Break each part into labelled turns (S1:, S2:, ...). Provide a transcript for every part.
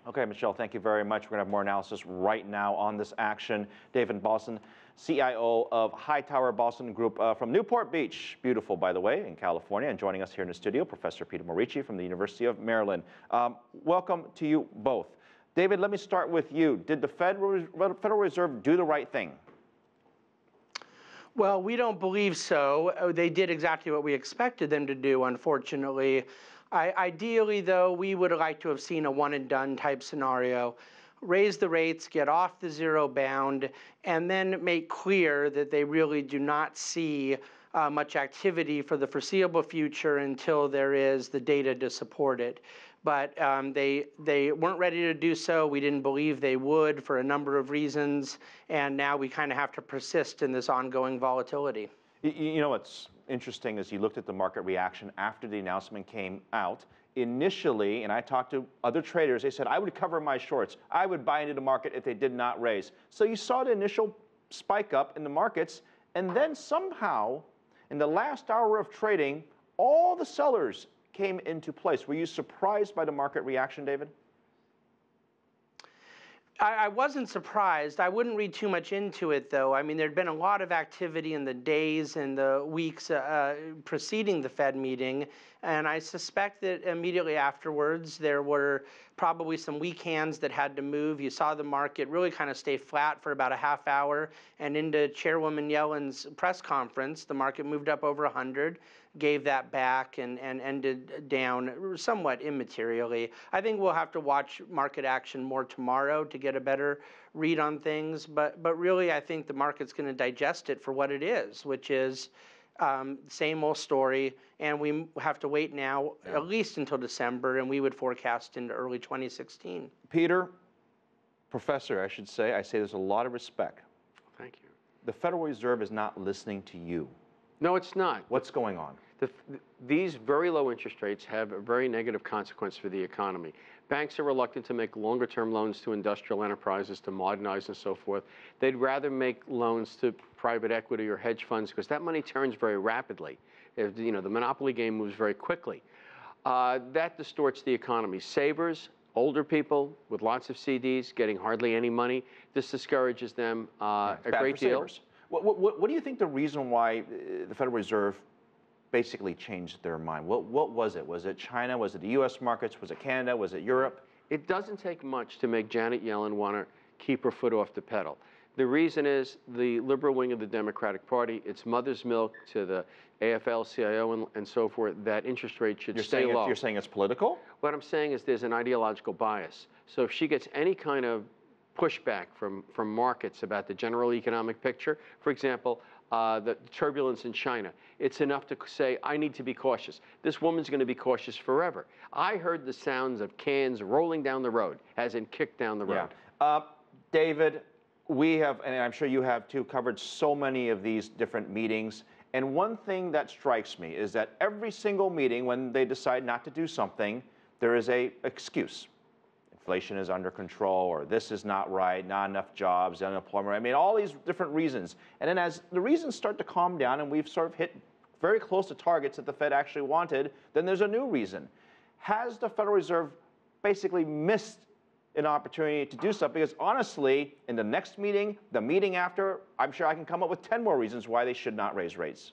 S1: Okay, Michelle, thank you very much. We're going to have more analysis right now on this action. David Bahnsen, CIO of Hightower Boston Group from Newport Beach, beautiful, by the way, in California. And joining us here in the studio, Professor Peter Morici from the University of Maryland. Welcome to you both. David, let me start with you. Did the Federal Reserve do the right thing?
S2: Well, we don't believe so. They did exactly what we expected them to do, unfortunately. Ideally, though, we would have liked to have seen a one-and-done type scenario. Raise the rates, get off the zero bound, and then make clear that they really do not see much activity for the foreseeable future until there is the data to support it. But they weren't ready to do so. We didn't believe they would for a number of reasons, and now we kind of have to persist in this ongoing volatility.
S1: You know what's interesting is you looked at the market reaction after the announcement came out. Initially, and I talked to other traders, they said, I would cover my shorts. I would buy into the market if they did not raise. So you saw the initial spike up in the markets, and then somehow, in the last hour of trading, all the sellers came into place. Were you surprised by the market reaction, David?
S2: I wasn't surprised. I wouldn't read too much into it, though. I mean, there'd been a lot of activity in the days and the weeks preceding the Fed meeting, and I suspect that immediately afterwards there were probably some weak hands that had to move. You saw the market really kind of stay flat for about a half hour, and into Chairwoman Yellen's press conference, the market moved up over 100. Gave that back and ended down somewhat immaterially. I think we'll have to watch market action more tomorrow to get a better read on things, but really I think the market's going to digest it for what it is, which is same old story, and we have to wait now at least until December, and we would forecast into early 2016.
S1: Peter, Professor, I should say, I say there's a lot of respect.
S3: Thank you.
S1: The Federal Reserve is not listening to you.
S3: No, it's not.
S1: What's going on?
S3: These very low interest rates have a very negative consequence for the economy. Banks are reluctant to make longer-term loans to industrial enterprises to modernize and so forth. They'd rather make loans to private equity or hedge funds because that money turns very rapidly. You know, the monopoly game moves very quickly. That distorts the economy. Savers, older people with lots of CDs getting hardly any money, this discourages them a great deal.
S1: What do you think the reason why the Federal Reserve basically changed their mind? What was it? Was it China? Was it the U.S. markets? Was it Canada? Was it Europe?
S3: It doesn't take much to make Janet Yellen want to keep her foot off the pedal. The reason is the liberal wing of the Democratic Party, it's mother's milk to the AFL-CIO and so forth, that interest rates should stay low.
S1: You're saying it's political?
S3: What I'm saying is there's an ideological bias. So if she gets any kind of pushback from markets about the general economic picture, for example, the turbulence in China, it's enough to say, I need to be cautious. This woman's going to be cautious forever. I heard the sounds of cans rolling down the road, as in kicked down the road.
S1: Yeah. David, we have, and I'm sure you have too, covered so many of these different meetings. And one thing that strikes me is that every single meeting, when they decide not to do something, there is an excuse. Inflation is under control, or this is not right, not enough jobs, unemployment. I mean, all these different reasons. And then as the reasons start to calm down and we've sort of hit very close to targets that the Fed actually wanted, then there's a new reason. Has the Federal Reserve basically missed an opportunity to do something? Because honestly, in the next meeting, the meeting after, I'm sure I can come up with 10 more reasons why they should not raise rates.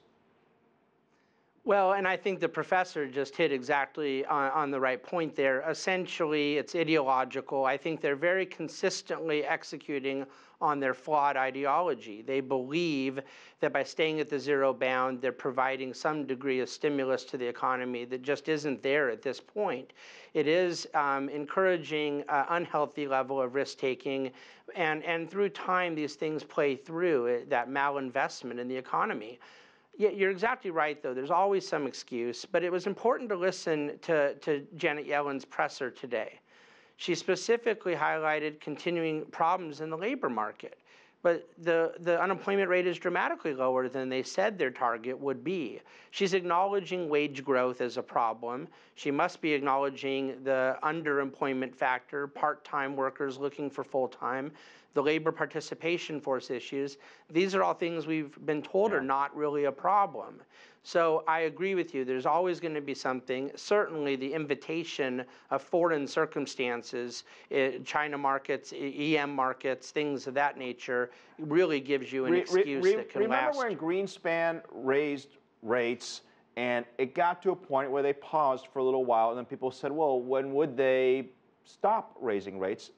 S2: Well, and I think the professor just hit exactly on the right point there. Essentially, it's ideological. I think they're very consistently executing on their flawed ideology. They believe that by staying at the zero bound, they're providing some degree of stimulus to the economy that just isn't there at this point. It is encouraging an unhealthy level of risk-taking, and through time, these things play through, that malinvestment in the economy. Yeah, you're exactly right, though. There's always some excuse, but it was important to listen to Janet Yellen's presser today. She specifically highlighted continuing problems in the labor market, but the unemployment rate is dramatically lower than they said their target would be. She's acknowledging wage growth as a problem. She must be acknowledging the underemployment factor, part-time workers looking for full-time, the labor participation force issues. These are all things we've been told are not really a problem. So I agree with you. There's always going to be something. Certainly the invitation of foreign circumstances, China markets, EM markets, things of that nature, really gives you an excuse that can last.
S1: Remember when Greenspan raised rates and it got to a point where they paused for a little while and then people said, well, when would they stop raising rates?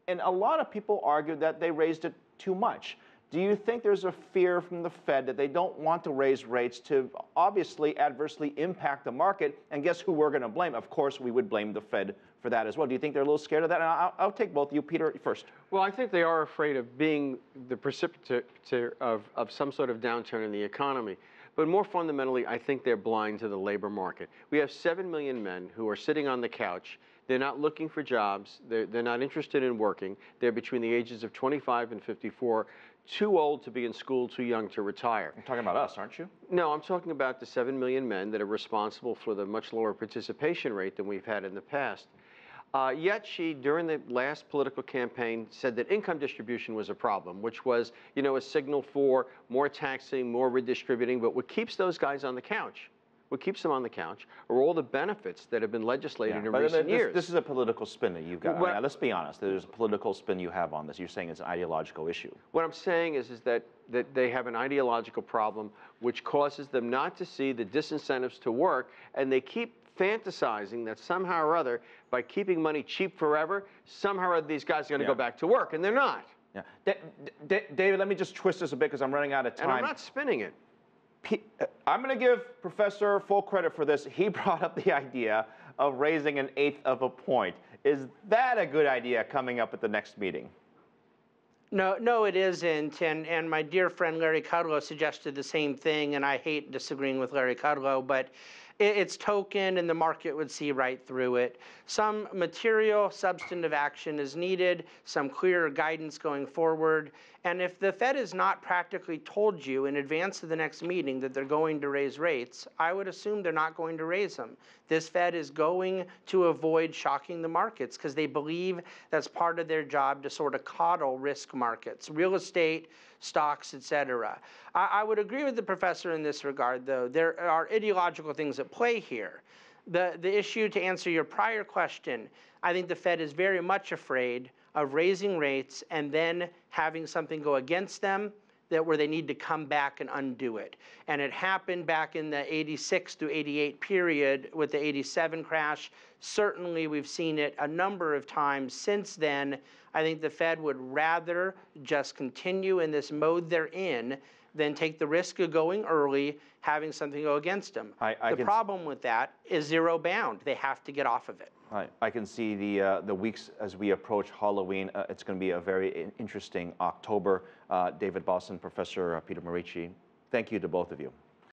S1: And a lot of people argued that they raised it too much. Do you think there's a fear from the Fed that they don't want to raise rates to obviously adversely impact the market? And guess who we're going to blame? Of course, we would blame the Fed for that as well. Do you think they're a little scared of that? And I'll take both of you. Peter, first.
S3: Well, I think they are afraid of being the precipitator of some sort of downturn in the economy. But more fundamentally, I think they're blind to the labor market. We have 7 million men who are sitting on the couch. They're not looking for jobs. They're not interested in working. They're between the ages of 25 and 54. Too old to be in school, too young to retire.
S1: You're talking about us, aren't you?
S3: No, I'm talking about the 7 million men that are responsible for the much lower participation rate than we've had in the past. Yet she, during the last political campaign, said that income distribution was a problem, which was, you know, a signal for more taxing, more redistributing. But what keeps those guys on the couch, what keeps them on the couch, are all the benefits that have been legislated in recent years.
S1: This is a political spin that you've got. Well, let's be honest. There's a political spin you have on this. You're saying it's an ideological issue.
S3: What I'm saying is that they have an ideological problem which causes them not to see the disincentives to work, and they keep fantasizing that somehow or other, by keeping money cheap forever, somehow or other these guys are going to go back to work, and they're not.
S1: Yeah. David, let me just twist this a bit because I'm running out of time.
S3: And I'm not spinning it.
S1: I'm going to give Professor full credit for this. He brought up the idea of raising 1/8 of a point. Is that a good idea coming up at the next meeting?
S2: No, it isn't. And my dear friend Larry Kudlow suggested the same thing, and I hate disagreeing with Larry Kudlow, but it's token and the market would see right through it. Some material, substantive action is needed, some clearer guidance going forward. And if the Fed has not practically told you in advance of the next meeting that they're going to raise rates, I would assume they're not going to raise them. This Fed is going to avoid shocking the markets because they believe that's part of their job to sort of coddle risk markets, real estate, stocks, etc. I would agree with the professor in this regard, though. There are ideological things at play here. The issue, to answer your prior question, I think the Fed is very much afraid of raising rates and then having something go against them where they need to come back and undo it. And it happened back in the 86 through 88 period with the 87 crash. Certainly we've seen it a number of times since then. I think the Fed would rather just continue in this mode they're in than take the risk of going early, having something go against them. The problem with that is zero bound. They have to get off of it.
S1: I can see the weeks as we approach Halloween. It's going to be a very interesting October. David Bahnsen, Professor Peter Morici, thank you to both of you.